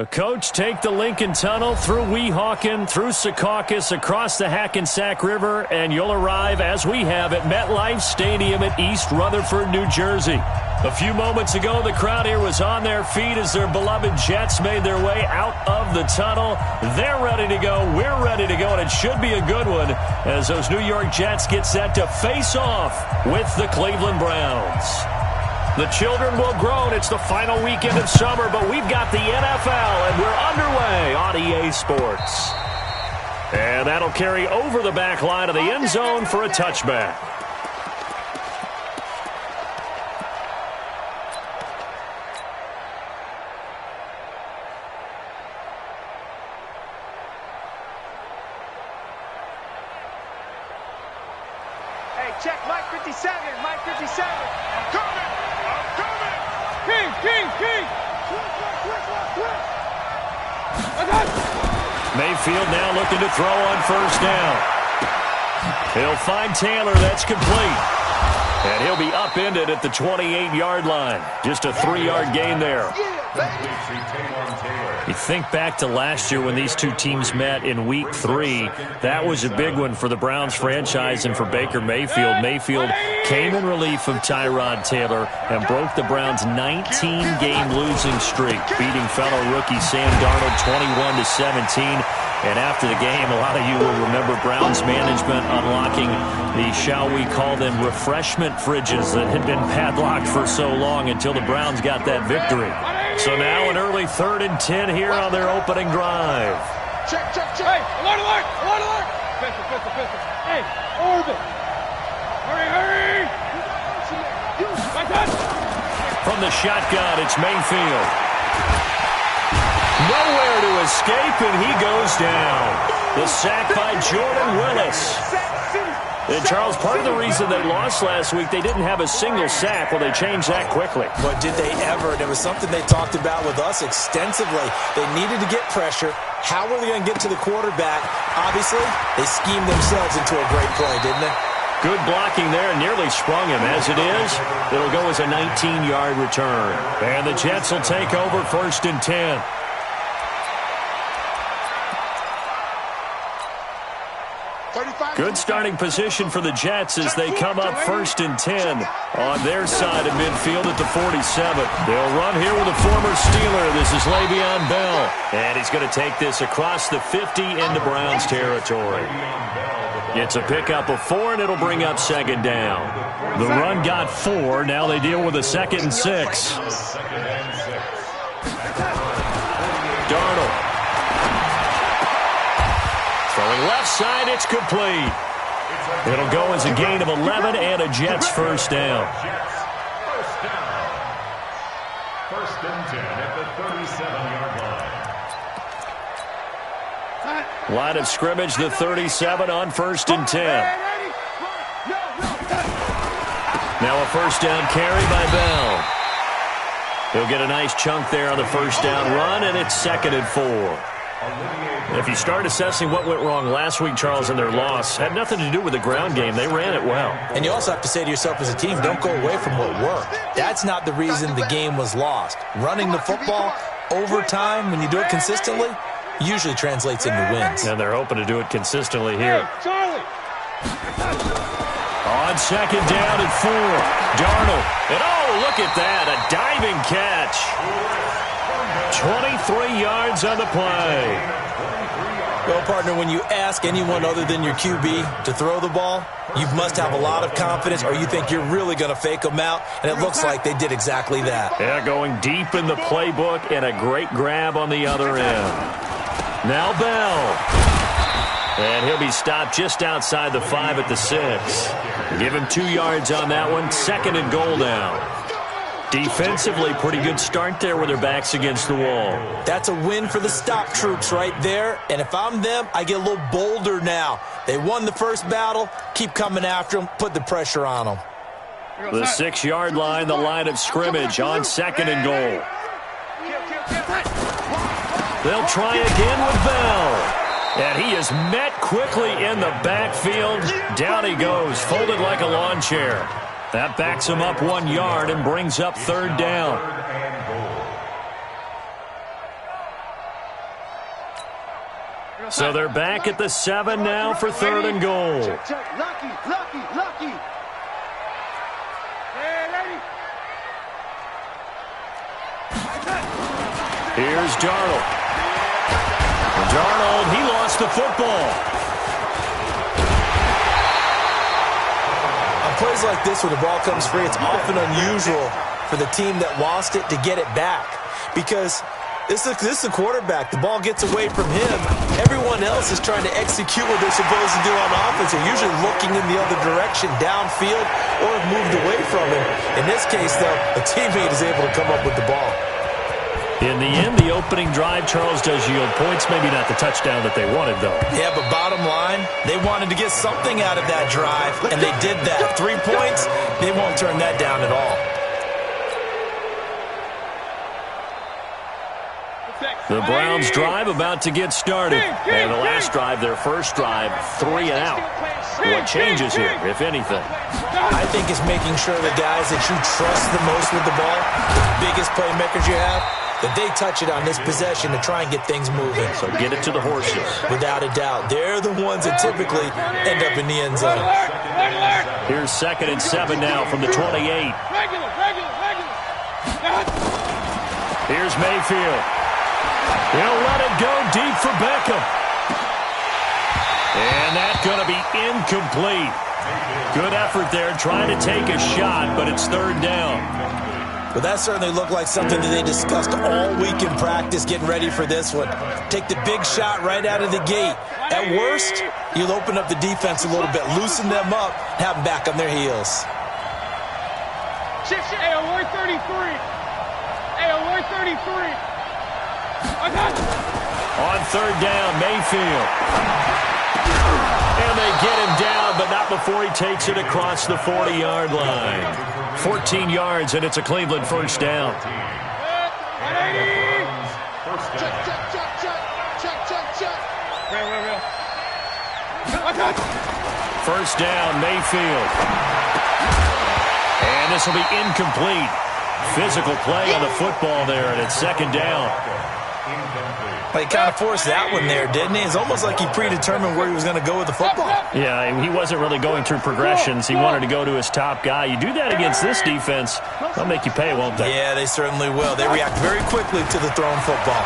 Coach, take the Lincoln Tunnel through Weehawken, through Secaucus, across the Hackensack River, and you'll arrive, as we have, at MetLife Stadium at East Rutherford, New Jersey. A few moments ago, the crowd here was on their feet as their beloved Jets made their way out of the tunnel. They're ready to go. We're ready to go, and it should be a good one as those New York Jets get set to face off with the Cleveland Browns. The children will groan. It's the final weekend of summer, but we've got the NFL, and we're underway on EA Sports. And that'll carry over the back line of the end zone for a touchback. Hey, check Mike 57, Mike 57. I'm coming. King! Mayfield now looking to throw on first down. He'll find Taylor. That's complete. And he'll be upended at the 28-yard line. Just a 3-yard gain there. You think back to last year when these two teams met in Week 3. That was a big one for the Browns franchise and for Baker Mayfield. Mayfield came in relief of Tyrod Taylor and broke the Browns' 19-game losing streak, beating fellow rookie Sam Darnold 21-17. And after the game, a lot of you will remember Browns management unlocking the, shall we call them, refreshment fridges that had been padlocked for so long until the Browns got that victory. So now an early 3rd and 10 here on their opening drive. Check. Hey, alert. Pistol. Hey, orbit. Hurry. From the shotgun, it's Mayfield. Nowhere to escape, and he goes down. The sack by Jordan Willis. And, Charles, part of the reason they lost last week, they didn't have a single sack. Well, they changed that quickly. But did they ever? There was something they talked about with us extensively. They needed to get pressure. How were they going to get to the quarterback? Obviously, they schemed themselves into a great play, didn't they? Good blocking there, nearly sprung him. As it is, it'll go as a 19-yard return. And the Jets will take over 1st and 10. Good starting position for the Jets as they come up 1st and 10 on their side of midfield at the 47. They'll run here with a former Steeler. This is Le'Veon Bell. And he's going to take this across the 50 into Browns territory. It's a pickup of 4, and it'll bring up 2nd down. The run got 4. Now they deal with a 2nd and 6. Darnold. Throwing left side, it's complete. It'll go as a gain of 11 and a Jets first down. First and 10 at the 37-yard line. Line of scrimmage, the 37 on 1st and 10. Now a first down carry by Bell. He'll get a nice chunk there on the first down run, and it's 2nd and 4. If you start assessing what went wrong last week, Charles, in their loss, had nothing to do with the ground game. They ran it well. And you also have to say to yourself as a team, don't go away from what worked. That's not the reason the game was lost. Running the football over time, when you do it consistently, usually translates into wins. And they're hoping to do it consistently here. Hey, Charlie. On 2nd down and 4. Darnold. And oh, look at that. A diving catch. 23 yards on the play. Well, partner, when you ask anyone other than your QB to throw the ball, you must have a lot of confidence, or you think you're really going to fake them out, and it looks like they did exactly that. Yeah, going deep in the playbook and a great grab on the other end. Now Bell. And he'll be stopped just outside the 5 at the 6. Give him 2 yards on that one. 2nd and goal now. Defensively, pretty good start there with their backs against the wall. That's a win for the stop troops right there. And if I'm them, I get a little bolder now. They won the first battle. Keep coming after them. Put the pressure on them. The 6-yard line, the line of scrimmage on 2nd and goal. They'll try again with Bell. And he is met quickly in the backfield. Down he goes, folded like a lawn chair. That backs him up 1 yard and brings up 3rd down. So they're back at the 7 now for 3rd and goal. Lucky. Here's Darnold. He lost the football. On plays like this where the ball comes free, it's often unusual for the team that lost it to get it back. Because this is a quarterback. The ball gets away from him. Everyone else is trying to execute what they're supposed to do on offense. They're usually looking in the other direction, downfield, or have moved away from him. In this case, though, a teammate is able to come up with the ball. In the end, the opening drive, Charles, does yield points. Maybe not the touchdown that they wanted, though. Yeah, but bottom line, they wanted to get something out of that drive, and they did that. 3 points, they won't turn that down at all. The Browns' drive about to get started. And the last drive, their first drive, 3 and out. What changes here, if anything? I think it's making sure the guys that you trust the most with the ball, the biggest playmakers you have, that they touch it on this possession to try and get things moving. So get it to the horses. Without a doubt. They're the ones that typically end up in the end zone. Here's 2nd and 7 now from the 28. Here's Mayfield. He'll let it go deep for Beckham. And that's going to be incomplete. Good effort there trying to take a shot, but it's 3rd down. Well, that certainly looked like something that they discussed all week in practice getting ready for this one. Take the big shot right out of the gate. At worst, you'll open up the defense a little bit, loosen them up, have them back on their heels. Hey, alert 33. Hey, alert 33. On 3rd down, Mayfield. And they get him down, but not before he takes it across the 40-yard line. 14 yards, and it's a Cleveland first down. Check. First down, Mayfield. And this will be incomplete. Physical play on the football there, and it's 2nd down. He kind of forced that one there, didn't he? It's almost like he predetermined where he was going to go with the football. Yeah, he wasn't really going through progressions. He wanted to go to his top guy. You do that against this defense, they'll make you pay, won't they? Yeah, they certainly will. They react very quickly to the thrown football.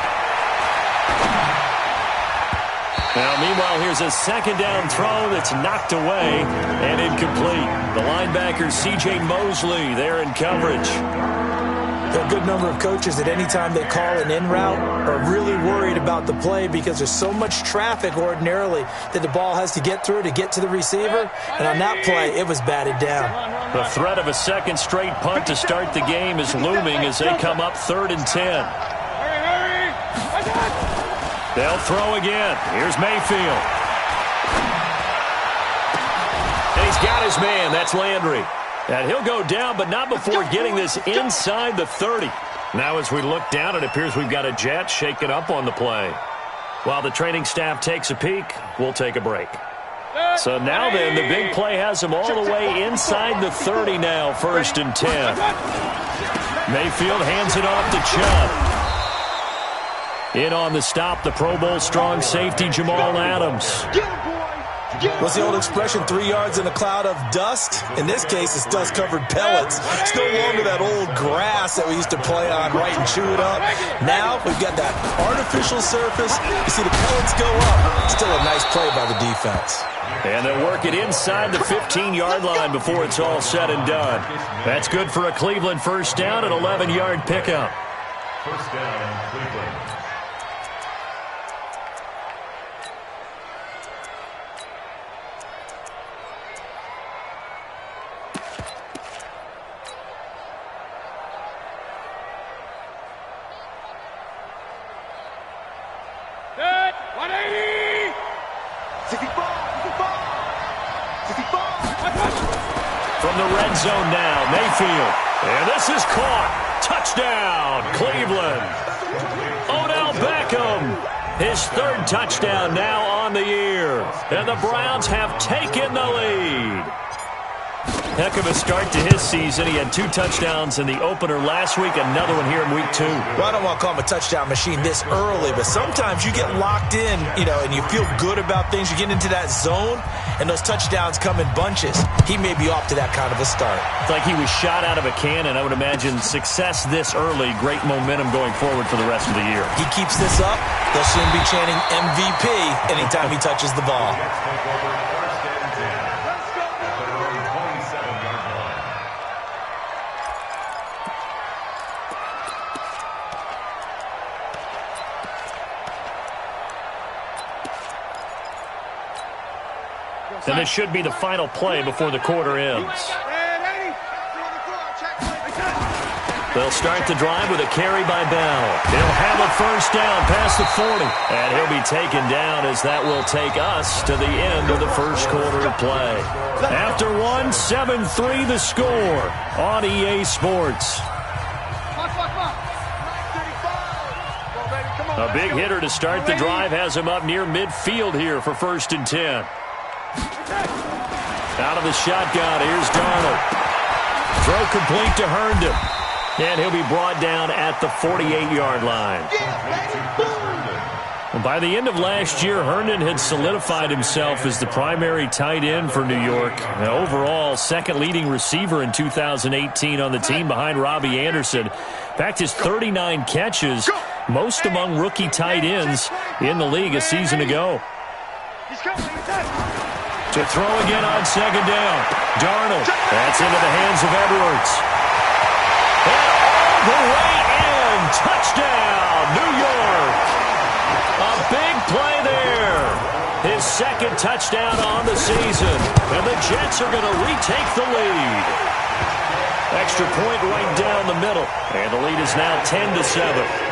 Now, meanwhile, here's a 2nd down throw that's knocked away and incomplete. The linebacker, C.J. Mosley, there in coverage. There are a good number of coaches that any time they call an in route are really worried about the play because there's so much traffic ordinarily that the ball has to get through to get to the receiver. And on that play, it was batted down. The threat of a 2nd straight punt to start the game is looming as they come up 3rd and 10. They'll throw again. Here's Mayfield. And he's got his man. That's Landry. And he'll go down, but not before getting this inside the 30. Now as we look down, it appears we've got a jet shaking up on the play. While the training staff takes a peek, we'll take a break. So now then, the big play has them all the way inside the 30 now, 1st and 10. Mayfield hands it off to Chubb. In on the stop, the Pro Bowl strong safety, Jamal Adams. What's the old expression, 3 yards in a cloud of dust? In this case, it's dust-covered pellets. It's no longer that old grass that we used to play on, right, and chew it up. Now we've got that artificial surface. You see the pellets go up. Still a nice play by the defense. And they'll work it inside the 15-yard line before it's all said and done. That's good for a Cleveland first down, an 11-yard pickup. First down, Cleveland. From the red zone now, Mayfield. And this is caught. Touchdown, Cleveland. Odell Beckham. His 3rd touchdown now on the year. And the Browns have taken the lead. Heck of a start to his season. He had 2 touchdowns in the opener last week, another one here in week 2. Well, I don't want to call him a touchdown machine this early, but sometimes you get locked in, and you feel good about things. You get into that zone, and those touchdowns come in bunches. He may be off to that kind of a start. It's like he was shot out of a cannon. I would imagine success this early, great momentum going forward for the rest of the year. He keeps this up, they'll soon be chanting MVP anytime he touches the ball. And this should be the final play before the quarter ends. They'll start the drive with a carry by Bell. He'll have a first down past the 40. And he'll be taken down as that will take us to the end of the first quarter of play. After 1, 7-3 the score on EA Sports. A big hitter to start the drive has him up near midfield here for 1st and 10. Out of the shotgun, here's Darnold. Throw complete to Herndon. And he'll be brought down at the 48-yard line. Well, by the end of last year, Herndon had solidified himself as the primary tight end for New York. Now, overall, second leading receiver in 2018 on the team behind Robbie Anderson. In fact, his 39 catches, most among rookie tight ends in the league a season ago. To throw again on 2nd down. Darnold. That's into the hands of Edwards. And all the way in. Touchdown, New York. A big play there. His 2nd touchdown on the season. And the Jets are going to retake the lead. Extra point right down the middle. And the lead is now 10-7.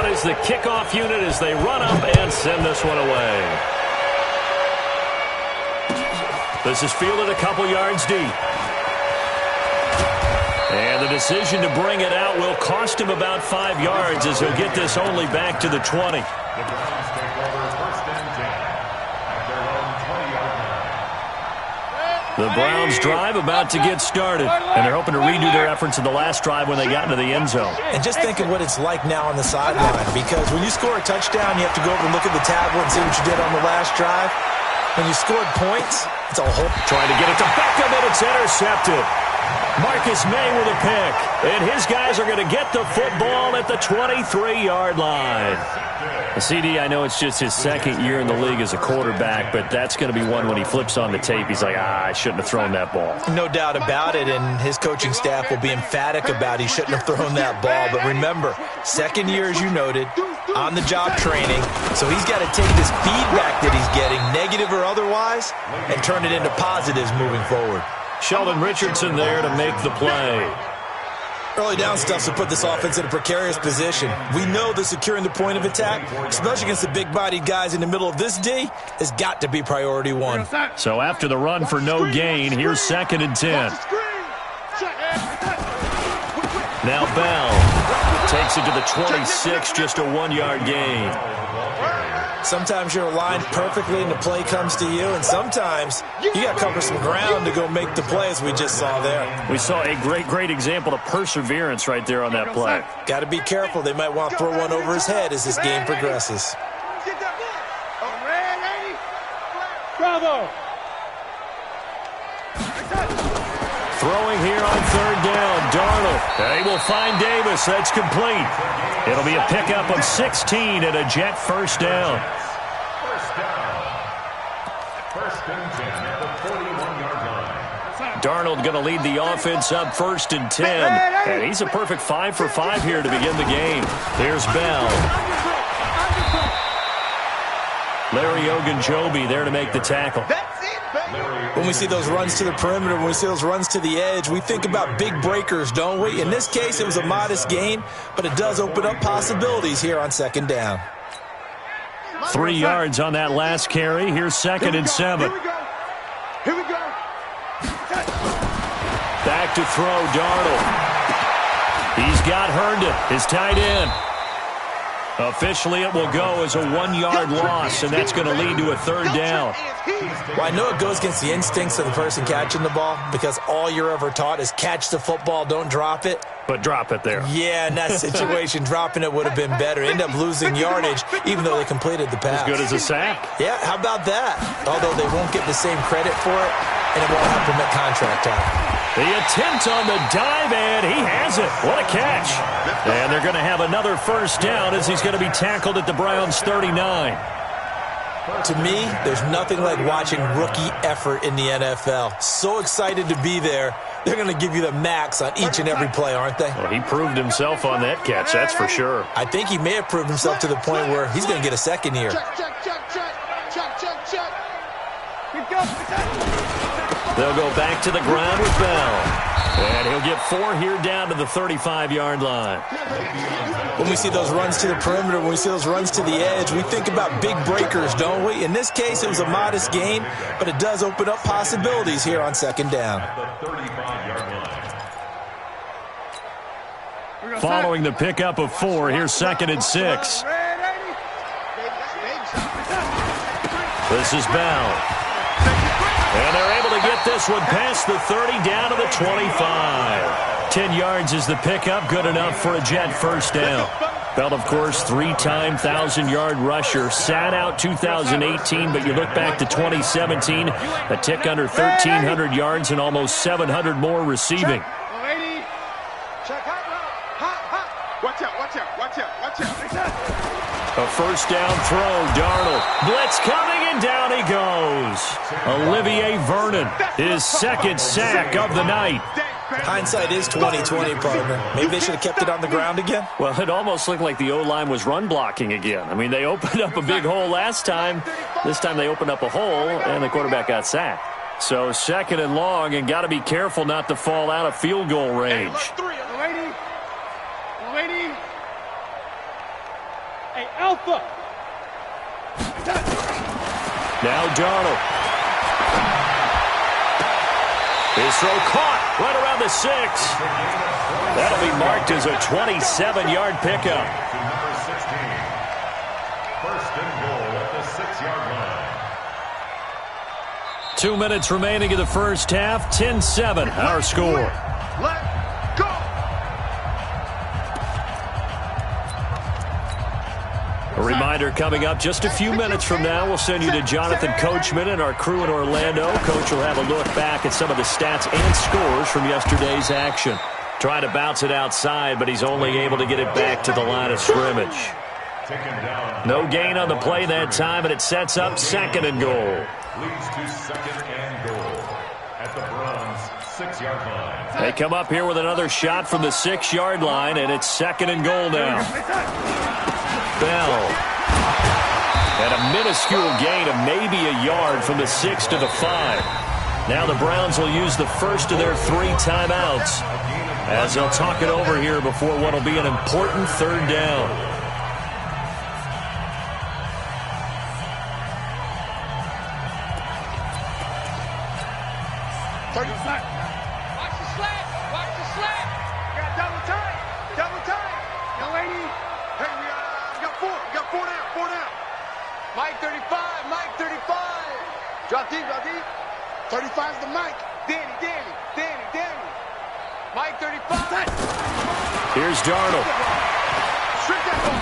Is the kickoff unit as they run up and send this one away. This is fielded a couple yards deep. And the decision to bring it out will cost him about 5 yards as he'll get this only back to the 20. The Browns take over 1st and 10 at their own 20-yard line. The Browns drive about to get started, and they're hoping to redo their efforts in the last drive when they got into the end zone. And just think of what it's like now on the sideline, because when you score a touchdown, you have to go over and look at the tablet and see what you did on the last drive. When you scored points, it's a whole... Trying to get it to Beckham, and it's intercepted. Marcus May with a pick, and his guys are going to get the football at the 23-yard line. CD, I know it's just his 2nd year in the league as a quarterback, but that's going to be one when he flips on the tape. He's like, I shouldn't have thrown that ball. No doubt about it, and his coaching staff will be emphatic about he shouldn't have thrown that ball. But remember, 2nd year, as you noted, on-the-job training, so he's got to take this feedback that he's getting, negative or otherwise, and turn it into positives moving forward. Sheldon Richardson there to make the play. Early down stuff to put this offense in a precarious position. We know that securing the point of attack, especially against the big-bodied guys in the middle of this D, has got to be priority 1. So after the run for no gain, here's 2nd and 10. Now Bell takes it to the 26, just a 1-yard gain. Sometimes you're aligned perfectly and the play comes to you, and sometimes you got to cover some ground to go make the play, as we just saw there. We saw a great example of perseverance right there on that play. Got to be careful. They might want to throw one over his head as this game progresses. Bravo! Throwing here on 3rd down, Darnold. They will find Davis. That's complete. It'll be a pickup of 16 and a Jet first down. First and 10 at the 41-yard line. Darnold going to lead the offense up 1st and 10. And he's a perfect 5 for 5 here to begin the game. There's Bell. Larry Ogunjobi there to make the tackle. When we see those runs to the perimeter, when we see those runs to the edge, we think about big breakers, don't we? In this case, it was a modest gain, but it does open up possibilities here on 2nd down. 3 yards on that last carry. Here's 2nd and 7. Here we go. Back to throw, Darnold. He's got Herndon, his tight end. Officially, it will go as a 1-yard loss, and that's going to lead to a third down. Well, I know it goes against the instincts of the person catching the ball because all you're ever taught is catch the football, don't drop it. But drop it there. Yeah, in that situation, dropping it would have been better. End up losing yardage, even though they completed the pass. As good as a sack. Yeah, how about that? Although they won't get the same credit for it, and it won't have permit contract time. The attempt on the dive, and he has it. What a catch. And they're going to have another first down as he's going to be tackled at the Browns' 39. To me, there's nothing like watching rookie effort in the NFL. So excited to be there. They're going to give you the max on each and every play, aren't they? Well, he proved himself on that catch, that's for sure. I think he may have proved himself to the point where he's going to get a second year. They'll go back to the ground with Bell. And he'll get 4 here down to the 35-yard line. When we see those runs to the perimeter, when we see those runs to the edge, we think about big breakers, don't we? In this case, it was a modest gain, but it does open up possibilities here on second down. Following the pickup of 4, here's 2nd and 6. This is Bell. And they're able to get this one past the 30 down to the 25. 10 yards is the pickup, good enough for a Jet first down. Bell, of course, 3-time 1,000-yard rusher. Sat out 2018, but you look back to 2017, a tick under 1,300 yards and almost 700 more receiving. A first down throw, Darnold. Blitz coming, and down he goes. Olivier Vernon, his 2nd sack of the night. Hindsight is 20/20, partner. Maybe they should have kept it on the ground again. Well, it almost looked like the O-line was run blocking again. I mean, they opened up a big hole last time. This time they opened up a hole, and the quarterback got sacked. So 2nd and long, and got to be careful not to fall out of field goal range. Hey, Alpha. Now Darnold. His throw caught right around the 6. That'll be marked as a 27-yard pickup. First and goal at the 6-yard line. 2 minutes remaining in the first half. 10-7, our score. Let's go. A reminder coming up just a few minutes from now. We'll send you to Jonathan Coachman and our crew in Orlando. Coach will have a look back at some of the stats and scores from yesterday's action. Trying to bounce it outside, but he's only able to get it back to the line of scrimmage. No gain on the play that time, and it sets up 2nd and goal. Leads to 2nd and goal at the Browns' 6-yard line. They come up here with another shot from the 6-yard line, and it's 2nd and goal now. Bell. And a minuscule gain of maybe a yard from the 6 to the 5. Now the Browns will use the first of their 3 timeouts as they'll talk it over here before what will be an important third down. Watch the slap. Watch the slap. You got double time. Double time. No, 80. Hey, we got 4. We got 4 down. 4 down. Mike 35. Mike 35. Drop deep. Drop deep. 35's the Mike. Danny. Mike 35. Here's Darnold. Strip that ball.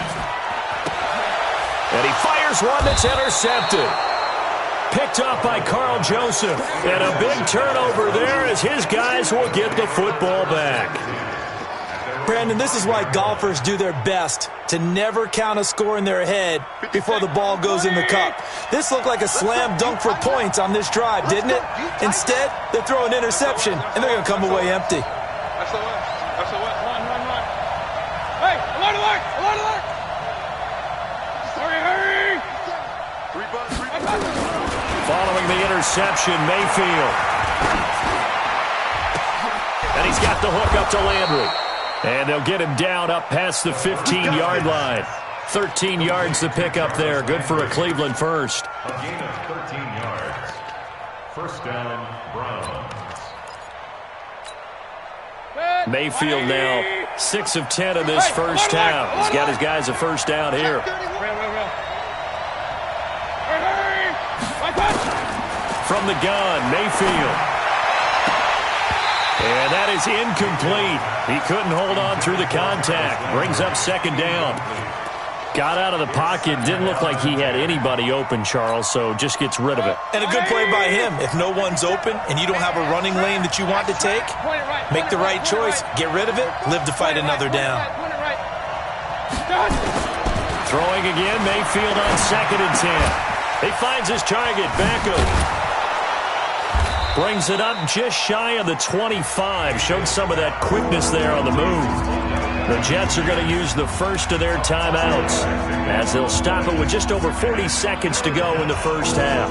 And he fires one that's intercepted. Picked up by Carl Joseph. And a big turnover there as his guys will get the football back. Brandon, this is why golfers do their best to never count a score in their head before the ball goes in the cup. This looked like a slam dunk for points on this drive, didn't it? Instead, they throw an interception, and they're going to come away empty. That's the one. That's the one. Run. Hey, alert. Hurry. 3 bucks. Following the interception, Mayfield. And he's got the hook up to Landry. And they'll get him down up past the 15-yard line. 13 yards to pick up there. Good for a Cleveland first. A gain of 13 yards. First down, Browns. Mayfield now 6 of 10 in this first half. He's got his guys a first down here. From the gun, Mayfield. And that is incomplete. He couldn't hold on through the contact. Brings up second down. Got out of the pocket. Didn't look like he had anybody open, Charles, so just gets rid of it. And a good play by him. If no one's open and you don't have a running lane that you want to take, make the right choice. Get rid of it. Live to fight another down. Throwing again, Mayfield on 2nd and 10. He finds his target, Beckham. Brings it up just shy of the 25. Showed some of that quickness there on the move. The Jets are going to use the first of their timeouts as they'll stop it with just over 40 seconds to go in the first half.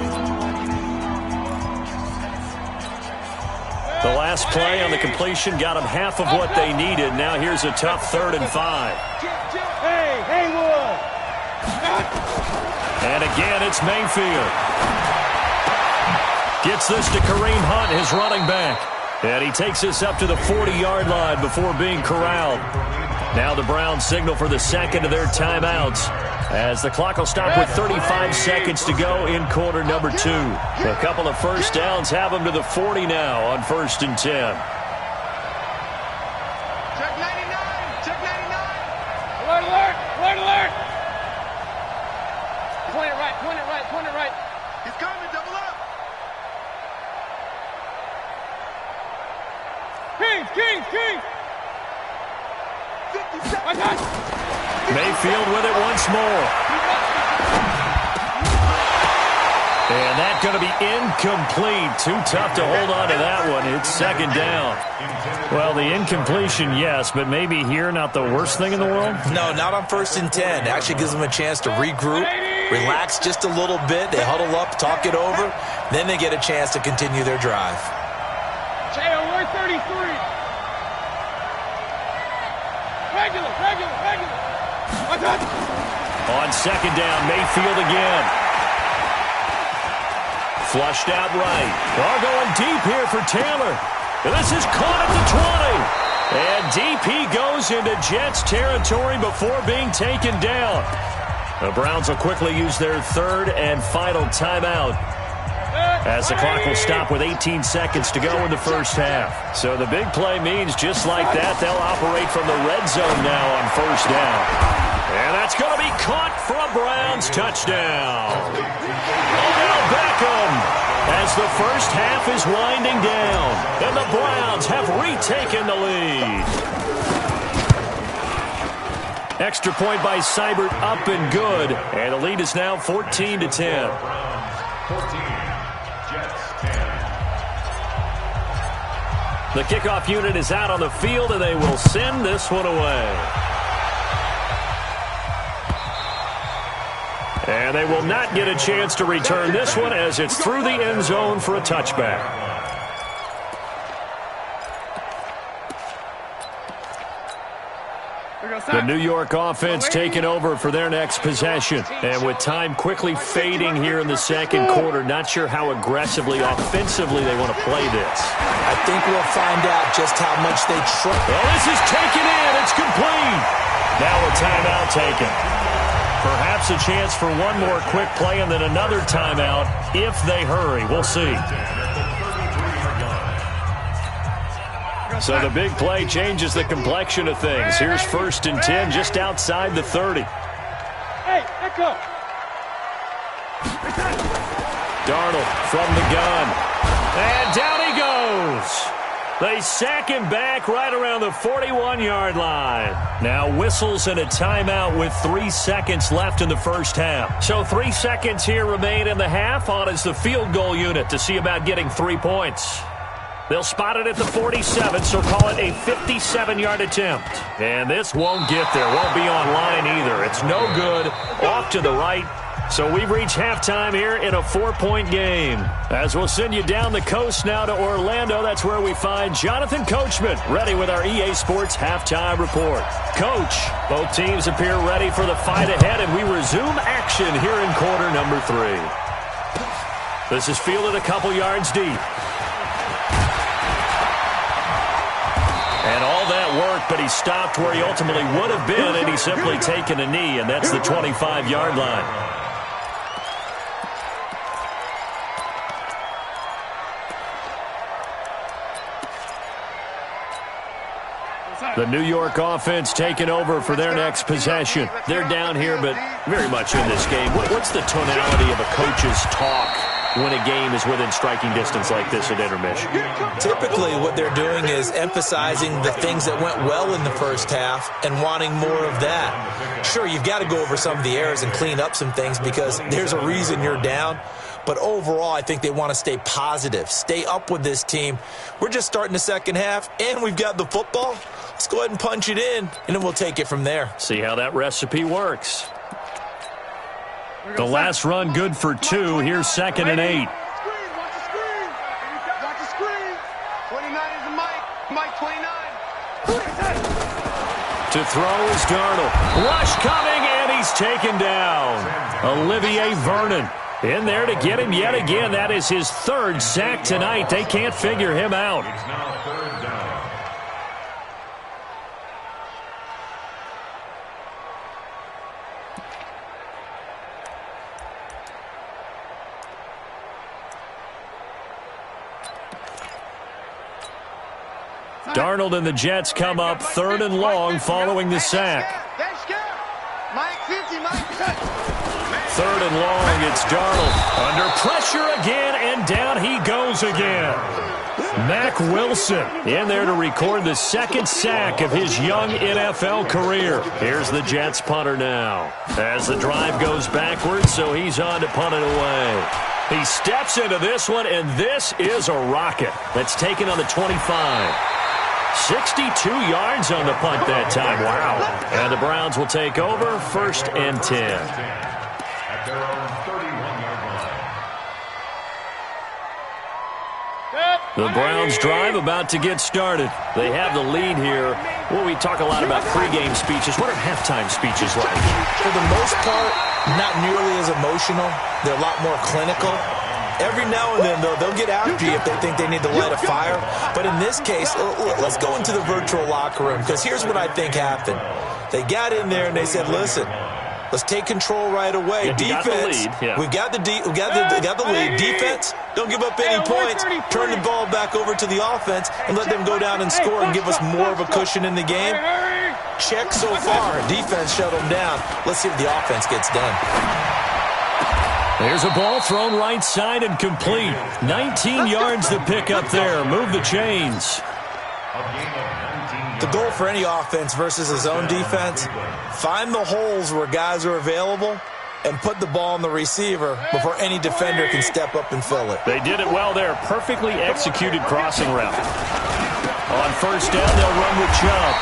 The last play on the completion got them half of what they needed. Now here's a tough 3rd and 5. Hey, Haywood! And again, it's Mayfield. Gets this to Kareem Hunt, his running back. And he takes this up to the 40-yard line before being corralled. Now the Browns signal for the second of their timeouts as the clock will stop with 35 seconds to go in quarter number 2. A couple of first downs have them to the 40 now on 1st and 10. Check 99! Check 99! Alert, alert! Alert, alert! Point it right, point it right, point it right. He's coming, double up! Kings! Mayfield with it once more. And that's going to be incomplete. Too tough to hold on to that one. It's second down. Well, the incompletion, yes, but maybe here not the worst thing in the world? No, not on 1st and 10. Actually gives them a chance to regroup, relax just a little bit. They huddle up, talk it over. Then they get a chance to continue their drive. J.O. 133. Regular. On second down, Mayfield again. Flushed out right. Ball going deep here for Taylor. And this is caught at the 20. And deep he goes into Jets territory before being taken down. The Browns will quickly use their 3rd and final timeout as the clock will stop with 18 seconds to go in the first half. So the big play means just like that, they'll operate from the red zone now on 1st down. And that's going to be caught for a Browns touchdown. Odell Beckham as the first half is winding down. And the Browns have retaken the lead. Extra point by Seibert up and good. And the lead is now 14-10. 14. The kickoff unit is out on the field, and they will send this one away. And they will not get a chance to return this one as it's through the end zone for a touchback. The New York offense taking over for their next possession. And with time quickly fading here in the second quarter, not sure how aggressively, offensively they want to play this. I think we'll find out just how much they try. Well, this is taken in. It's complete. Now a timeout taken. Perhaps a chance for one more quick play and then another timeout if they hurry. We'll see. So the big play changes the complexion of things. Here's 1st and 10 just outside the 30. Hey, echo. Darnold from the gun. And down he goes. They sack him back right around the 41-yard line. Now whistles and a timeout with 3 seconds left in the first half. So 3 seconds here remain in the half. On is the field goal unit to see about getting 3 points. They'll spot it at the 47, so call it a 57-yard attempt. And this won't get there. Won't be on line either. It's no good. Off to the right. So we've reached halftime here in a 4-point game. As we'll send you down the coast now to Orlando, that's where we find Jonathan Coachman ready with our EA Sports halftime report. Coach, both teams appear ready for the fight ahead, and we resume action here in quarter number 3. This is fielded a couple yards deep. And all that work work, but he stopped where he ultimately would have been, and he's simply taken a knee, and that's the 25-yard line. The New York offense taking over for their next possession. They're down here, but very much in this game. What's the tonality of a coach's talk when a game is within striking distance like this at intermission? Typically, what they're doing is emphasizing the things that went well in the first half and wanting more of that. Sure, you've got to go over some of the errors and clean up some things because there's a reason you're down. But overall, I think they want to stay positive, stay up with this team. We're just starting the second half, and we've got the football. Let's go ahead and punch it in, and then we'll take it from there. See how that recipe works. The last run good for 2. Here's 2nd and 8. Watch the screen. Watch the screen. 29 is the Mike 29. To throw is Darnold. Rush coming, and he's taken down. Olivier Vernon in there to get him yet again. That is his 3rd sack tonight. They can't figure him out. It's now 3rd down. Darnold and the Jets come up 3rd and long following the sack. Mike 50, Mike 3rd and long, it's Darnold. Under pressure again, and down he goes again. Mack Wilson in there to record the 2nd sack of his young NFL career. Here's the Jets punter now. As the drive goes backwards, so he's on to punt it away. He steps into this one, and this is a rocket. That's taken on the 25. 62 yards on the punt that time. Wow. And the Browns will take over 1st and 10. At their own 31-yard line. The Browns drive about to get started. They have the lead here. Well, we talk a lot about pregame speeches. What are halftime speeches like? For the most part, not nearly as emotional. They're a lot more clinical. Every now and then, though, they'll get after you if they think they need to light a fire. But in this case, let's go into the virtual locker room, because here's what I think happened. They got in there and they said, listen, let's take control right away. Yeah, defense, we've got the lead. Defense, don't give up any points. Turn the ball back over to the offense and let them go down and score and give us more of a cushion in the game. Check so far. Defense shut them down. Let's see if the offense gets done. There's a ball thrown right side and complete. 19 yards to pick up there. Move the chains. The goal for any offense versus his own defense, find the holes where guys are available and put the ball on the receiver before any defender can step up and fill it. They did it well there. Perfectly executed crossing route. On 1st down, they'll run with Chubb.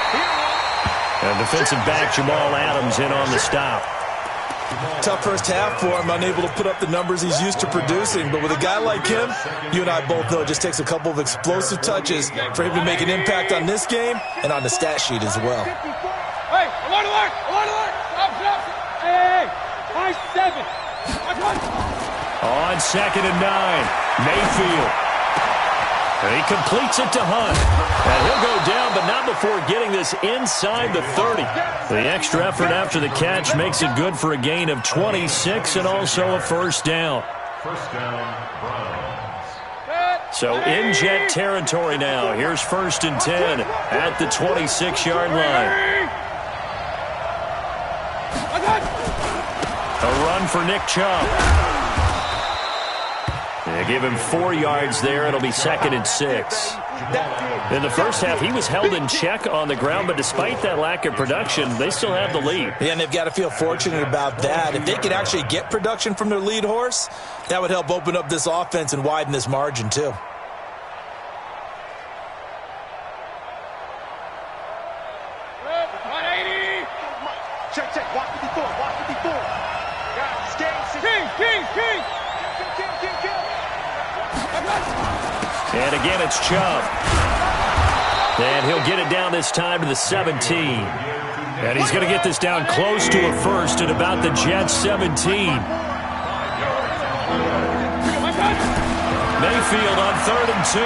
And defensive back Jamal Adams in on the stop. Tough first half for him, unable to put up the numbers he's used to producing. But with a guy like him, you and I both know it just takes a couple of explosive touches for him to make an impact on this game and on the stat sheet as well. Hey, I want to work. Stop. Hey, 5-7. On 2nd and 9, Mayfield. And he completes it to Hunt. And he'll go down, but not before getting this inside the 30. The extra effort after the catch makes it good for a gain of 26 and also a 1st down. 1st down, Browns. So in Jet territory now. Here's 1st and 10 at the 26-yard line. A run for Nick Chubb. They give him 4 yards there. It'll be 2nd and 6. In the first half, he was held in check on the ground, but despite that lack of production, they still have the lead. Yeah, and they've got to feel fortunate about that. If they could actually get production from their lead horse, that would help open up this offense and widen this margin too. Check. Watch 54. King. And again, it's Chubb. And he'll get it down this time to the 17. And he's going to get this down close to a 1st at about the Jets' 17. Mayfield on 3rd and 2.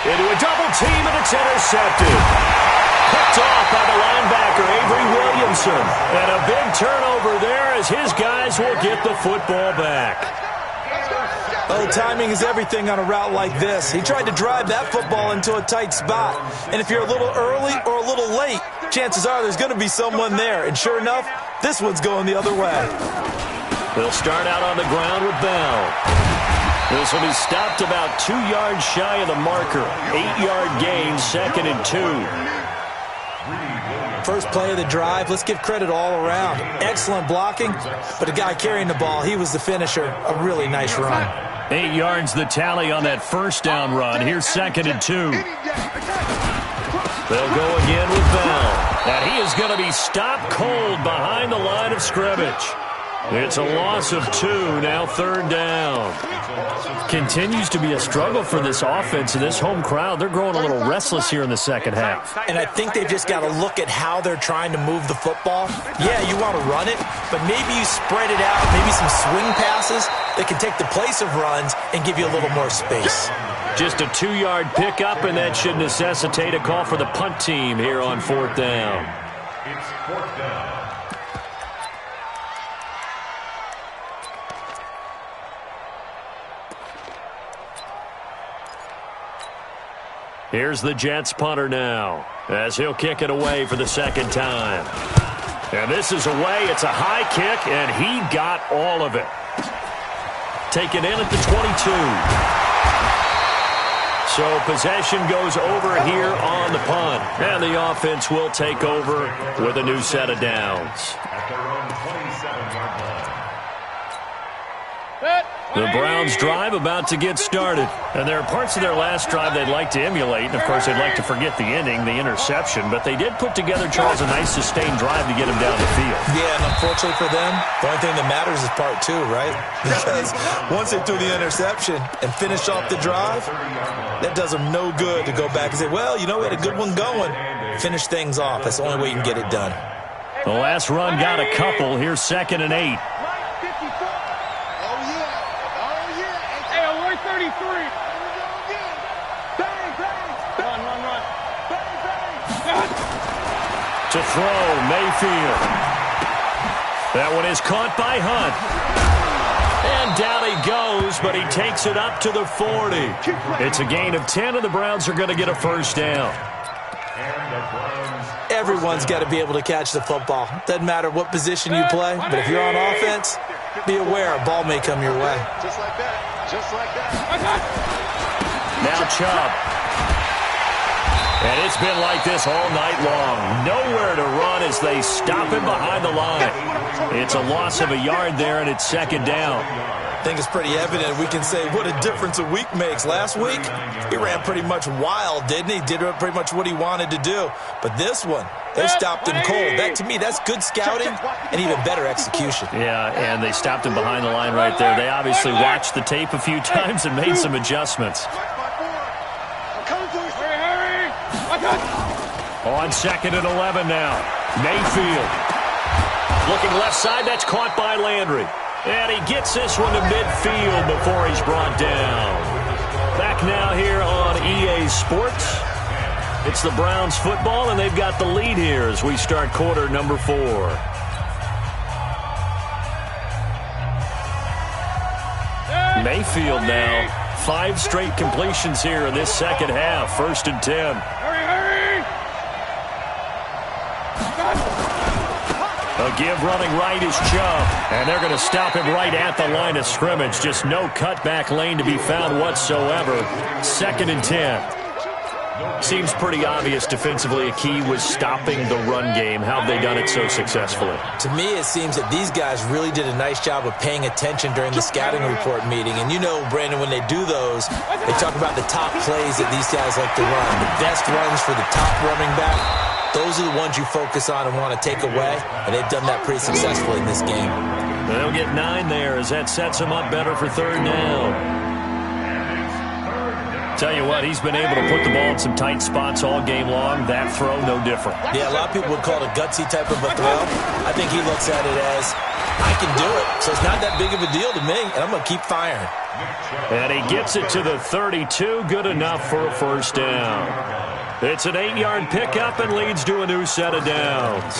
Into a double team, and it's intercepted. Picked off by the linebacker, Avery Williamson. And a big turnover there as his guys will get the football back. Oh, timing is everything on a route like this. He tried to drive that football into a tight spot. And if you're a little early or a little late, chances are there's going to be someone there. And sure enough, this one's going the other way. They'll start out on the ground with Bell. This will be stopped about 2 yards shy of the marker. 8-yard gain, 2nd and 2. First play of the drive, let's give credit all around. Excellent blocking, but the guy carrying the ball, he was the finisher. A really nice run. 8 yards the tally on that first down run. Here's 2nd and 2. They'll go again with Bell. And he is going to be stopped cold behind the line of scrimmage. It's a loss of 2, now 3rd down. Continues to be a struggle for this offense and this home crowd. They're growing a little restless here in the second half. And I think they've just got to look at how they're trying to move the football. Yeah, you want to run it, but maybe you spread it out, maybe some swing passes that can take the place of runs and give you a little more space. Just a 2-yard pickup, and that should necessitate a call for the punt team here on 4th down. It's 4th down. Here's the Jets punter now, as he'll kick it away for the 2nd time. And this is away. It's a high kick, and he got all of it. Taken in at the 22. So possession goes over here on the punt. And the offense will take over with a new set of downs. At their own 27-yard line. The Browns drive about to get started. And there are parts of their last drive they'd like to emulate. And, of course, they'd like to forget the ending, the interception. But they did put together, Charles, a nice sustained drive to get him down the field. Yeah, and unfortunately for them, the only thing that matters is part 2, right? Because once they threw the interception and finished off the drive, that does them no good to go back and say, well, you know, we had a good one going. Finish things off. That's the only way you can get it done. The last run got a couple. Here's 2nd and 8. To throw, Mayfield. That one is caught by Hunt. And down he goes, but he takes it up to the 40. It's a gain of 10, and the Browns are going to get a first down. Everyone's got to be able to catch the football. Doesn't matter what position you play, but if you're on offense, be aware a ball may come your way. Just like that. Just like that. Now Chubb. And it's been like this all night long. Nowhere to run as they stop him behind the line. It's a loss of a yard there, and it's 2nd down. I think it's pretty evident. We can say what a difference a week makes. Last week, he ran pretty much wild, didn't he? Did pretty much what he wanted to do. But this one, they stopped him cold. That, to me, that's good scouting and even better execution. Yeah, and they stopped him behind the line right there. They obviously watched the tape a few times and made some adjustments. On 2nd and 11 now. Mayfield. Looking left side, that's caught by Landry. And he gets this one to midfield before he's brought down. Back now here on EA Sports. It's the Browns football, and they've got the lead here as we start quarter number 4. Mayfield now. 5 straight completions here in this second half. 1st and 10. A give running right is Chubb. And they're going to stop him right at the line of scrimmage. Just no cutback lane to be found whatsoever. 2nd and 10. Seems pretty obvious defensively a key was stopping the run game. How have they done it so successfully? To me, it seems that these guys really did a nice job of paying attention during the scouting report meeting. And you know, Brandon, when they do those, they talk about the top plays that these guys like to run. The best runs for the top running back. Those are the ones you focus on and want to take away, and they've done that pretty successfully in this game. They'll get 9 there as that sets them up better for 3rd down. Tell you what, he's been able to put the ball in some tight spots all game long. That throw, no different. Yeah, a lot of people would call it a gutsy type of a throw. I think he looks at it as, I can do it, so it's not that big of a deal to me, and I'm going to keep firing. And he gets it to the 32. Good enough for a first down. It's an 8-yard pickup and leads to a new set of downs.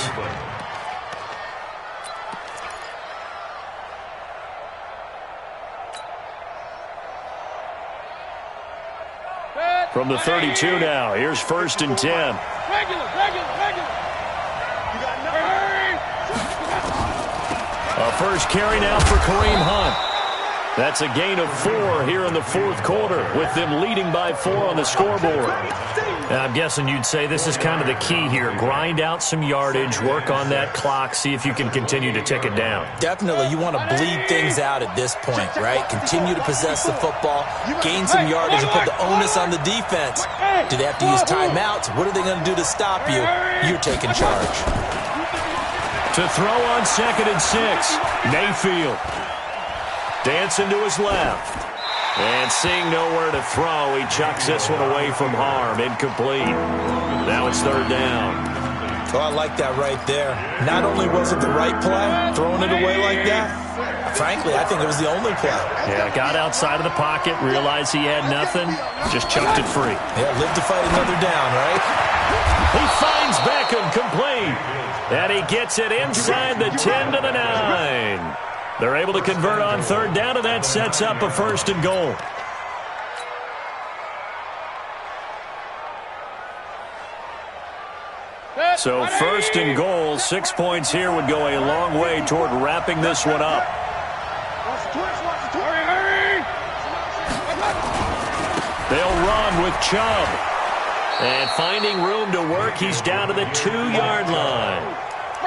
From the 32 now, here's 1st and 10. Regular. A first carry now for Kareem Hunt. That's a gain of 4 here in the 4th quarter, with them leading by 4 on the scoreboard. Now, I'm guessing you'd say this is kind of the key here. Grind out some yardage, work on that clock, see if you can continue to tick it down. Definitely, you want to bleed things out at this point, right? Continue to possess the football, gain some yardage, and put the onus on the defense. Do they have to use timeouts? What are they going to do to stop you? You're taking charge. To throw on 2nd and 6, Mayfield. Dancing to his left. And seeing nowhere to throw, he chucks this one away from harm. Incomplete. Now it's 3rd down. Oh, I like that right there. Not only was it the right play, throwing it away like that, frankly, I think it was the only play. Yeah, got outside of the pocket, realized he had nothing, just chucked it free. Yeah, live to fight another down, right? He finds Beckham, complete. And he gets it inside the 10 to the 9. They're able to convert on 3rd down, and that sets up a 1st and goal. So 1st and goal, 6 points here would go a long way toward wrapping this one up. They'll run with Chubb. And finding room to work, he's down to the 2-yard line.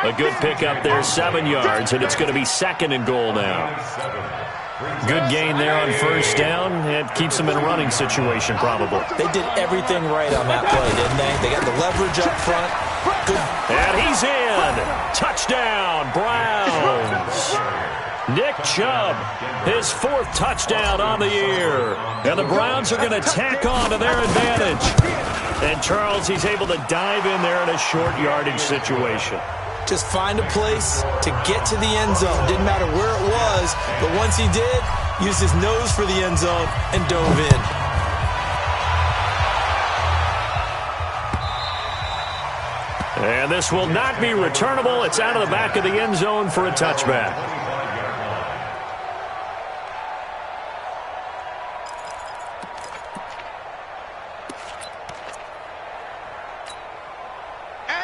A good pickup there, 7 yards, and it's going to be 2nd and goal now. Good gain there on 1st down. It keeps them in a running situation, probably. They did everything right on that play, didn't they? They got the leverage up front. Good. And he's in. Touchdown, Browns. Nick Chubb, his 4th touchdown on the year. And the Browns are going to tack on to their advantage. And Charles, he's able to dive in there in a short yardage situation. Just find a place to get to the end zone. Didn't matter where it was, but once he did, used his nose for the end zone and dove in. And this will not be returnable. It's out of the back of the end zone for a touchback.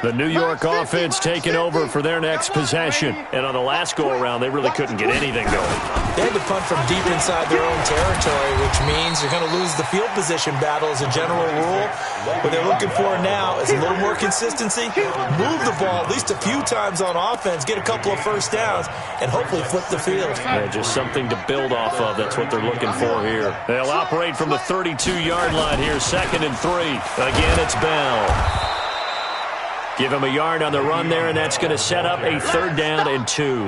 The New York offense taking over for their next possession. And on the last go-around, they really couldn't get anything going. They had to punt from deep inside their own territory, which means you're going to lose the field position battle as a general rule. What they're looking for now is a little more consistency, move the ball at least a few times on offense, get a couple of first downs, and hopefully flip the field. Yeah, just something to build off of. That's what they're looking for here. They'll operate from the 32-yard line here, 2nd and 3. Again, it's Bell. Give him a yard on the run there, and that's going to set up a 3rd down and 2.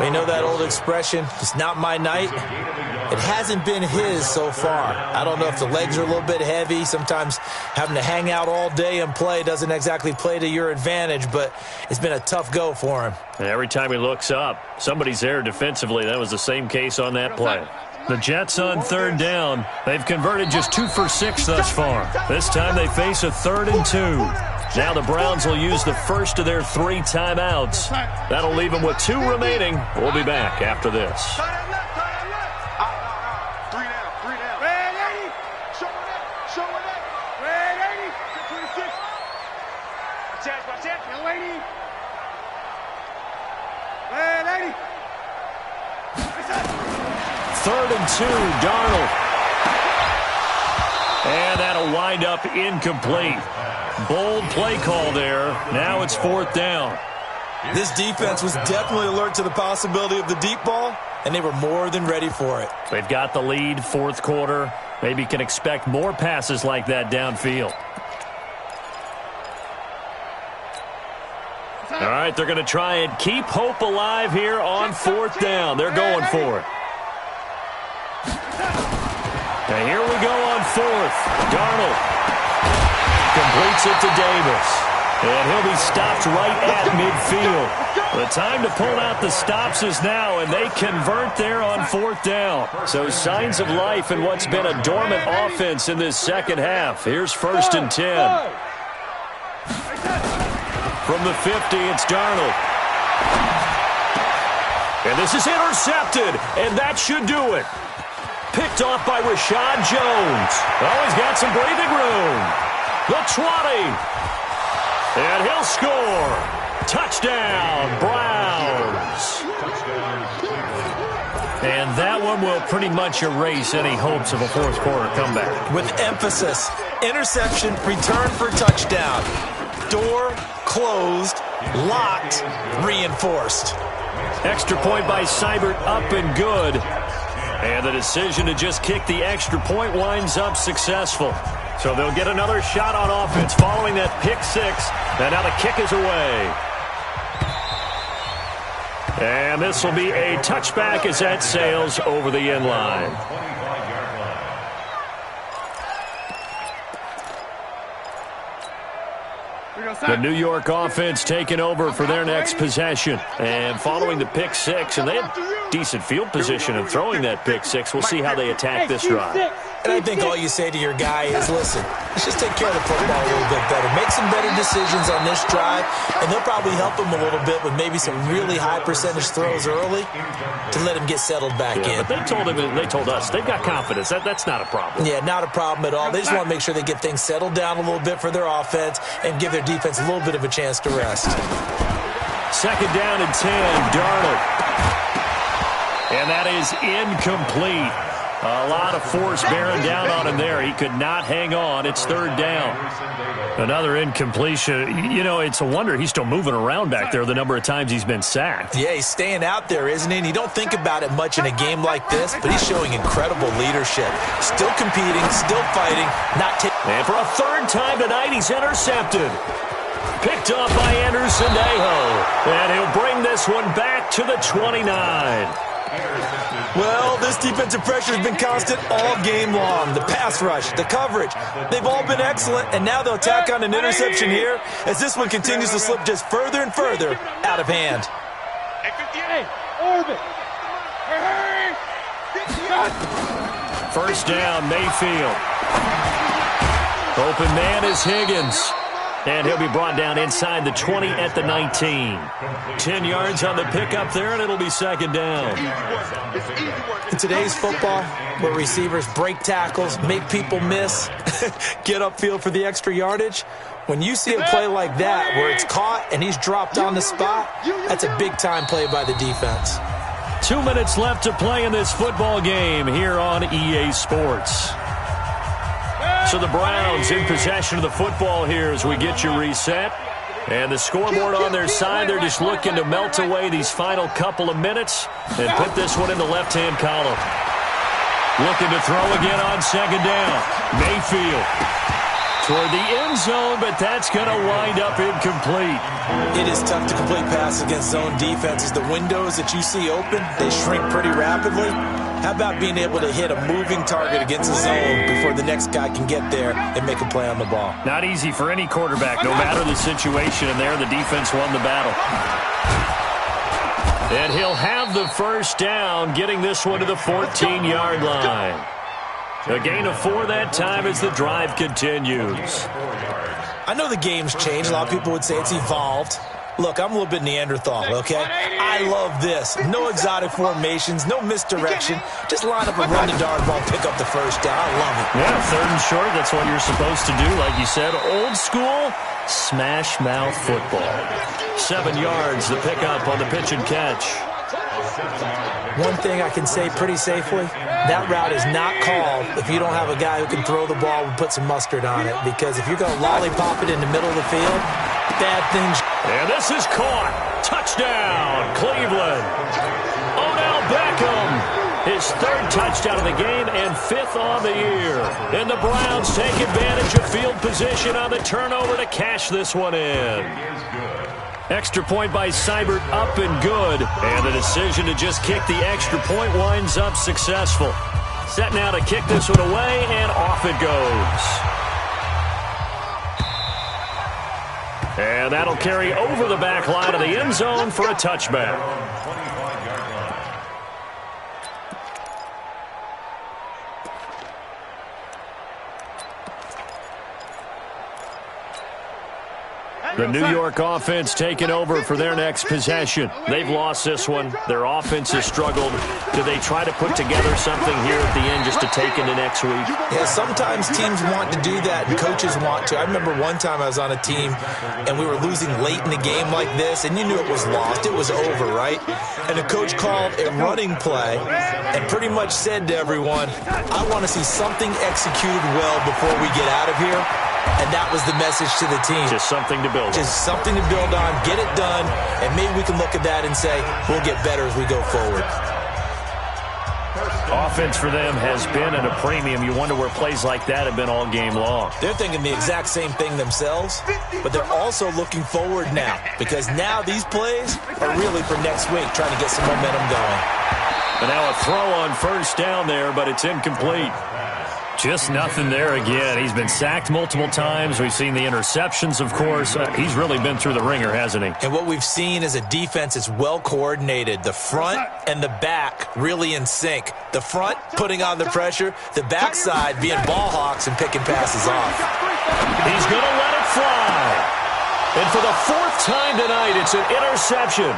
We know that old expression, it's not my night. It hasn't been his so far. I don't know if the legs are a little bit heavy. Sometimes having to hang out all day and play doesn't exactly play to your advantage, but it's been a tough go for him. And every time he looks up, somebody's there defensively. That was the same case on that play. The Jets on 3rd down. They've converted just 2 for 6 thus far. This time they face a 3rd and 2. Now the Browns will use the first of their 3 timeouts. That'll leave them with 2 remaining. We'll be back after this. Third and 2, Darnold. And that'll wind up incomplete. Bold play call there. Now it's 4th down. This defense was definitely alert to the possibility of the deep ball, and they were more than ready for it. They've got the lead, 4th quarter. Maybe can expect more passes like that downfield. All right, they're going to try and keep hope alive here on 4th down. They're going for it. And here we go on fourth. Darnold completes it to Davis. And he'll be stopped right at midfield. The time to pull out the stops is now, and they convert there on fourth down. So signs of life in what's been a dormant offense in this second half. Here's 1st and 10. From the 50, it's Darnold. And this is intercepted, and that should do it. Picked off by Rashad Jones. Oh, he's got some breathing room. The 20. And he'll score. Touchdown, Browns. And that one will pretty much erase any hopes of a fourth quarter comeback. With emphasis, interception, return for touchdown. Door closed, locked, reinforced. Extra point by Seibert, up and good. And the decision to just kick the extra point winds up successful. So they'll get another shot on offense following that pick six. And now the kick is away. And this will be a touchback as that sails over the end line. The New York offense taking over for their next possession. And following the pick six, and they had decent field position in throwing that pick six. We'll see how they attack this drive. And I think all you say to your guy is, listen, let's just take care of the football a little bit better. Make some better decisions on this drive, and they'll probably help him a little bit with maybe some really high percentage throws early to let him get settled back in. But they told us they've got confidence. That's not a problem. Yeah, not a problem at all. They just want to make sure they get things settled down a little bit for their offense and give their defense a little bit of a chance to rest. 2nd down and 10, Darnold. And that is incomplete. A lot of force bearing down on him there. He could not hang on. It's 3rd down. Another incompletion. You know, it's a wonder he's still moving around back there the number of times he's been sacked. Yeah, he's staying out there, isn't he? And you don't think about it much in a game like this, but he's showing incredible leadership. Still competing, still fighting, not taking. And for a 3rd time tonight, he's intercepted. Picked off by Anderson Aho. And he'll bring this one back to the 29. Well, this defensive pressure has been constant all game long. The pass rush, the coverage, they've all been excellent, and now they'll tack on an interception here as this one continues to slip just further and further out of hand. First down, Mayfield. Open man is Higgins. And he'll be brought down inside the 20 at the 19. 10 yards on the pickup there, and it'll be 2nd down. In today's football, where receivers break tackles, make people miss, get upfield for the extra yardage, when you see a play like that where it's caught and he's dropped on the spot, that's a big-time play by the defense. 2 minutes left to play in this football game here on EA Sports. So the Browns in possession of the football here as we get you reset. And the scoreboard on their side, they're just looking to melt away these final couple of minutes and put this one in the left-hand column. Looking to throw again on 2nd down. Mayfield toward the end zone, but that's going to wind up incomplete. It is tough to complete passes against zone defenses. The windows that you see open, they shrink pretty rapidly. How about being able to hit a moving target against a zone before the next guy can get there and make a play on the ball? Not easy for any quarterback, no matter the situation, and there the defense won the battle. And he'll have the first down, getting this one to the 14-yard line. A gain of 4 that time as the drive continues. I know the game's changed. A lot of people would say it's evolved. Look, I'm a little bit Neanderthal, okay? I love this. No exotic formations, no misdirection. Just line up and run the dart ball, pick up the first down. I love it. Yeah, 3rd and short, that's what you're supposed to do. Like you said, old school, smash mouth football. 7 yards, the pickup on the pitch and catch. One thing I can say pretty safely, that route is not called if you don't have a guy who can throw the ball and put some mustard on it. Because if you're going to lollipop it in the middle of the field, bad things. And this is caught. Touchdown, Cleveland. Odell Beckham, his 3rd touchdown of the game and 5th on the year. And the Browns take advantage of field position on the turnover to cash this one in. Extra point by Seibert, up and good. And the decision to just kick the extra point winds up successful. Set now to kick this one away, and off it goes. And that'll carry over the back line of the end zone for a touchback. The New York offense taking over for their next possession. They've lost this one. Their offense has struggled. Do they try to put together something here at the end just to take into next week? Yeah, sometimes teams want to do that and coaches want to. I remember one time I was on a team and we were losing late in the game like this, and you knew it was lost. It was over, right? And the coach called a running play and pretty much said to everyone, I want to see something executed well before we get out of here. And that was the message to the team. Just something to build on. Just something to build on, get it done, and maybe we can look at that and say, we'll get better as we go forward. Offense for them has been at a premium. You wonder where plays like that have been all game long. They're thinking the exact same thing themselves, but they're also looking forward now, because now these plays are really for next week, trying to get some momentum going. And now a throw on first down there, but it's incomplete. Just nothing there again. He's been sacked multiple times. We've seen the interceptions, of course. He's really been through the ringer, hasn't he? And what we've seen is a defense that's well coordinated. The front and the back really in sync. The front putting on the pressure, the backside being ball hawks and picking passes off. He's going to let it fly. And for the fourth time tonight, it's an interception.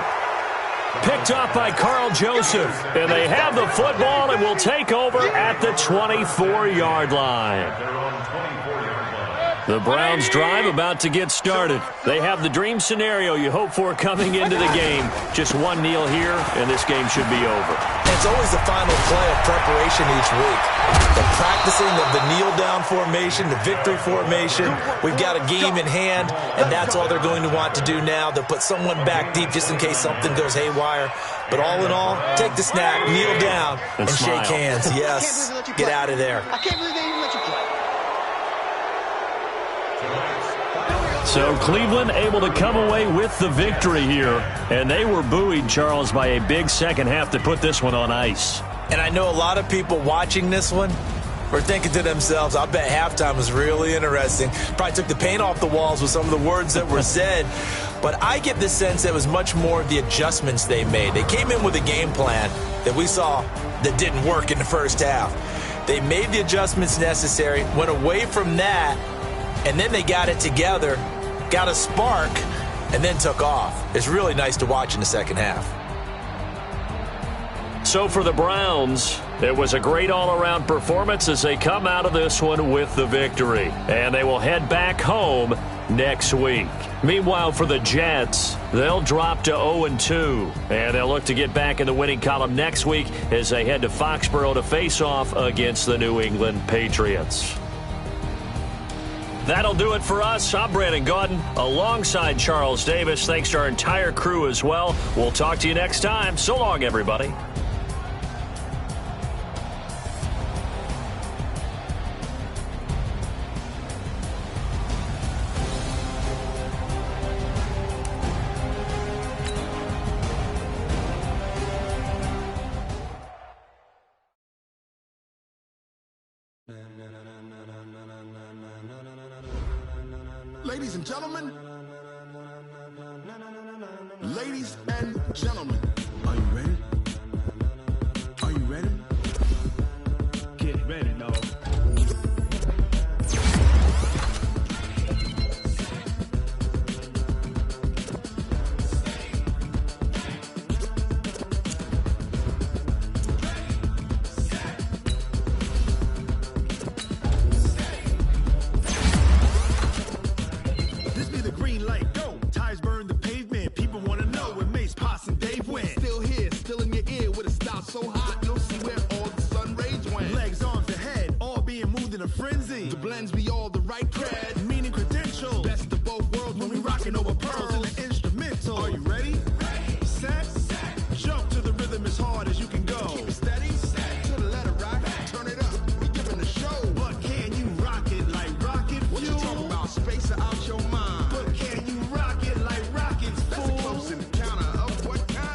Picked up by Carl Joseph. And they have the football and will take over at the 24-yard line. The Browns drive about to get started. They have the dream scenario you hope for coming into the game. Just one kneel here, and this game should be over. It's always the final play of preparation each week. The practicing of the kneel-down formation, the victory formation. We've got a game in hand, and that's all they're going to want to do now. They'll put someone back deep just in case something goes haywire. But all in all, take the snap, kneel down, and shake hands. Yes, get out of there. I can't believe they even let you play. So Cleveland able to come away with the victory here. And they were buoyed, Charles, by a big second half to put this one on ice. And I know a lot of people watching this one were thinking to themselves, I bet halftime was really interesting. Probably took the paint off the walls with some of the words that were said. But I get the sense that it was much more of the adjustments they made. They came in with a game plan that we saw that didn't work in the first half. They made the adjustments necessary, went away from that, and then they got it together, got a spark, and then took off. It's really nice to watch in the second half. So for the Browns, it was a great all-around performance as they come out of this one with the victory. And they will head back home next week. Meanwhile, for the Jets, they'll drop to 0-2. And they'll look to get back in the winning column next week as they head to Foxborough to face off against the New England Patriots. That'll do it for us. I'm Brandon Gaudin alongside Charles Davis. Thanks to our entire crew as well. We'll talk to you next time. So long, everybody. Ladies and gentlemen, ladies and gentlemen, are you ready? Are you ready? Get ready, dog. So hot, you'll see where all the sun rays went. Legs, arms, the head, all being moved in a frenzy. The blends be all the right cred, meaning credentials. Best of both worlds when we rockin' over pearls in the instrumental. Are you ready? Ready. Set. Jump to the rhythm as hard as you can go. Keep it steady. Set. To the letter right. Turn it up. We giving the show. But can you rock it like rocket fuel? What you talking about? Space out your mind. But can you rock it like rockets, fool? That's a close encounter of what kind?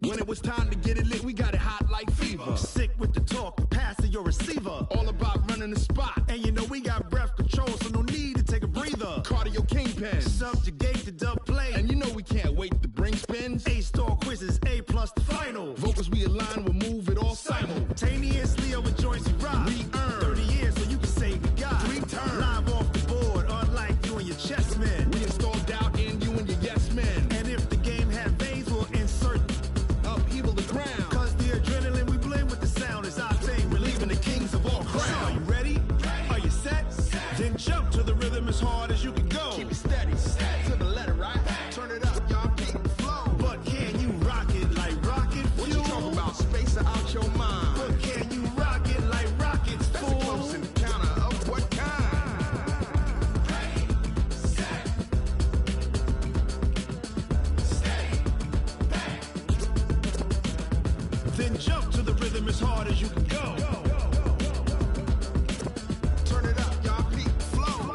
When it was time to get it lit, we got it hot like fever. Sick with the talk, pass to your receiver. All about running the spot. And you know we got breath control, so no need to take a breather. Cardio kingpin, subjugate the dub play. And you know we can't wait to bring spins. A-star quizzes, A+ the final. Vocals we align, we'll move it all simultaneously over joints we rock. We earn 30 years so you can say God. 3 turns, live off the board, unlike you and your chess men. We install doubt in you and your yes men. And if the game had veins, we'll insert upheaval the ground. Cause the adrenaline we blend with the sound is our thing, relieving the kings of all crowns. Are you ready? Are you set? Then jump to the rhythm as hard as you can go. Keep it steady, to the letter, right? Turn it up, y'all, keep it flow. But can you rock it like rocket fuel? What you talking about? Space out your mind. But can you rock it like rockets, fool? That's a close encounter of what kind? Ready, set, stay back. Then jump to the rhythm as hard as you can go. Turn it up, y'all, keep it flow.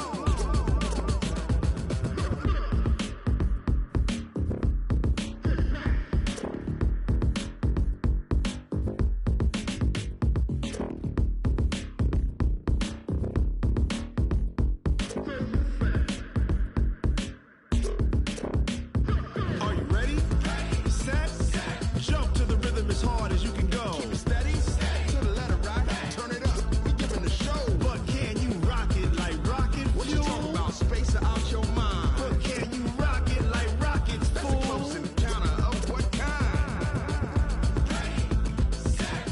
Are you ready? Set, jump to the rhythm as hard as you can go. Keep it steady, to the letter, right? Turn it up, we giving the show. But can you rock it like rocket fuel? What you talking about? Space out your mind. But can you rock it like rockets, fool? That's a close encounter of what kind? Ready, set,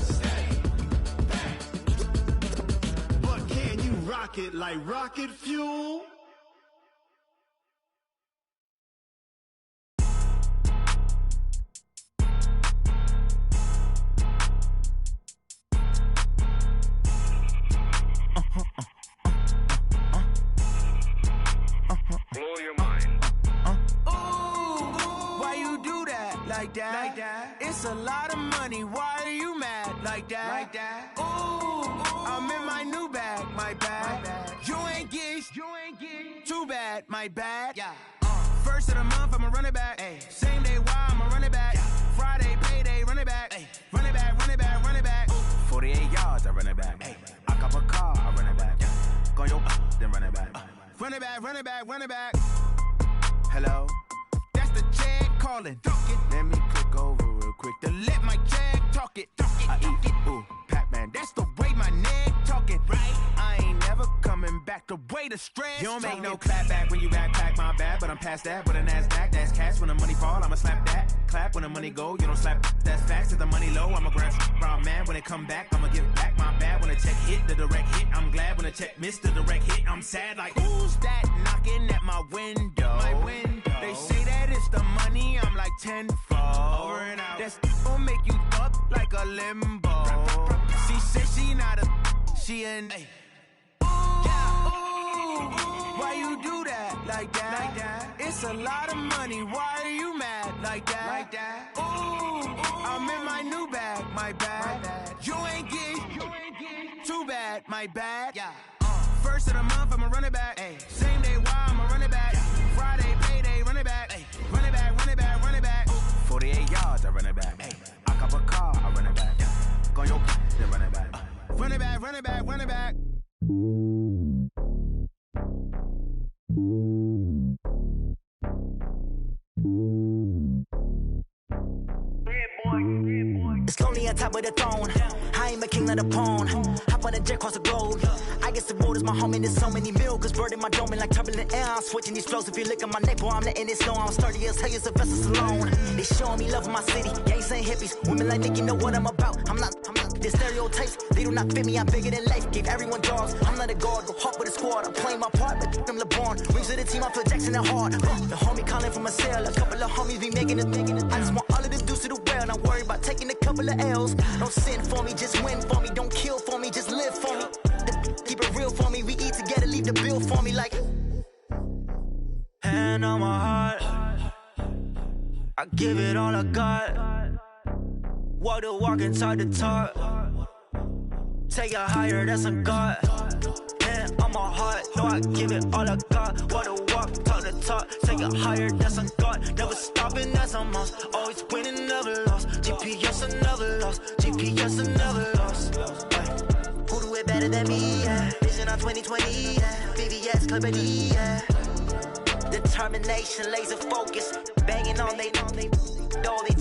stay back. But can you rock it like rocket fuel? Blow your mind. Why you do that? Like that? Like that? It's a lot of money. Why are you mad? Like that? Like that? Ooh, I'm in my new bag. My bad. You ain't get. Too bad. My bad. Yeah. First of the month, I'ma run it back. Ay. Same day, why I'ma run it back. Yeah. Friday, payday, run it back. Ay. Run it back, run it back, run it back. 48 yards, I run it back. Ay. I cop a car, I run it back. Yeah. Go yo, then run it back. Run it back, run it back, run it back. Hello? That's the Jag calling. Let me click over real quick to let my Jag talk it. I eat it, ooh, Pac-Man. That's the way my neck talking. Right? I ain't never coming back the way the stress. You don't make no clap back when you backpack, my bad. But I'm past that with a NASDAQ. That's cash when the money fall, I'ma slap that. Clap when the money go, you don't slap. That's facts. If the money low, I'ma grab brown man. When it come back, I'ma give back my bad. When the check hit, the direct hit. I'm glad when the check missed the direct hit. I'm sad like, who's that knocking at my window? My window. They say that it's the money, I'm like tenfold. Over and out. That's gon' make you up like a limbo. She said she not a, she an. Why you do that? Like that? Like that? It's a lot of money. Why are you mad? Like that? Like that? Ooh, I'm in my new bag. My bad. You ain't get. Too bad. My bad. Yeah. First of the month, I'ma run it back. Ay. Same day, why I'ma run it back. Yeah. Friday, payday, run it back. Ay. Run it back, run it back, run it back. 48 yards, I run it back. Ay. I cop a car, I run it back. Yeah. Go yo, then run it back. Run it back, run it back, run it back. It's lonely on top of the throne. I ain't a king of the pawn. Hop on a jet across the globe. I guess the world is my home and there's so many milk. Bird in my dome and like turbulent air. I'm switching these flows. If you look at my neck, boy, I'm letting it snow. I'm sturdy as hell, it's a vessel alone. They showing me love in my city. Gangs ain't hippies. Women like Nick, you know what I'm about. I'm not. The stereotypes, they do not fit me. I'm bigger than life. Gave everyone jobs. I'm not a guard. Go hard with a squad. I'm playing my part, but them LeBron. Rings of the team, I feel Jackson and hard. The homie calling from a cell. A couple of homies be making it. I just want all of them dudes to do well. Not worry about taking a couple of L's. Don't sin for me, just win for me. Don't kill for me, just live for me. Keep it real for me. We eat together, leave the bill for me like. Hand on my heart, I give it all I got. Walk the walk and talk the talk. Take it higher, that's a God. hand on my heart, know I give it all I got. Wanna walk, talk the talk, take it higher, that's a God. Never stopping, that's a must. Always winning, never lost. GPS, I never lost. GPS, I never lost. Who do it better than me? Yeah. Vision on 2020, yeah. VVS, Clippity, yeah. Determination, laser focus, banging on they know they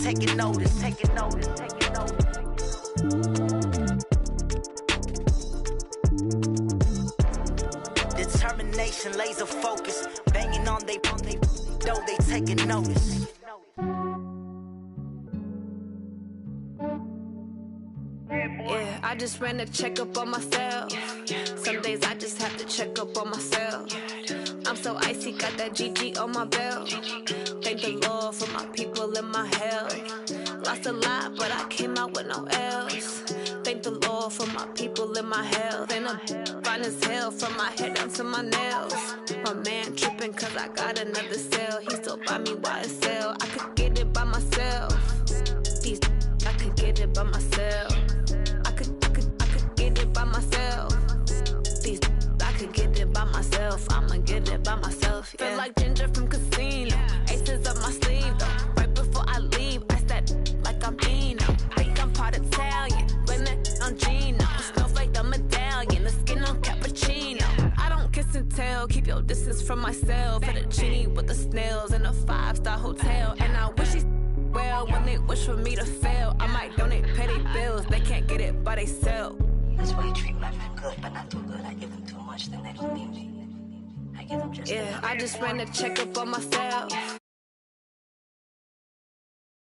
taking notice, taking notice, taking notice. Determination, laser focus, banging on they know they taking notice. Yeah, I just ran a checkup on myself. Some days I just have to check up on myself. I'm so icy, got that GG on my belt. Thank the Lord for my people and my health. Lost a lot, but I came out with no L's. Thank the Lord for my people and my health. And I'm fine as hell from my head down to my nails. My man tripping cause I got another cell. He still buy me YSL. I could get it by myself. I could get it by myself. I could get it by myself. I could get it by myself. I'ma get it by myself. Yeah. Feel like Ginger from Casino. Aces up my sleeve though. Right before I leave, I said like I'm Dino. Think I'm part Italian. Blame that on Gino. Snowflake the medallion. The skin on cappuccino. I don't kiss and tell. Keep your distance from myself. Fettuccine with the snails in a 5-star hotel. And I wish he's well when they wish for me to fail. I might donate petty bills. They can't get it by they sell. That's why you treat my men good, but not too good. I give them too much, then they don't need me. I give them just I just ran a checkup on myself.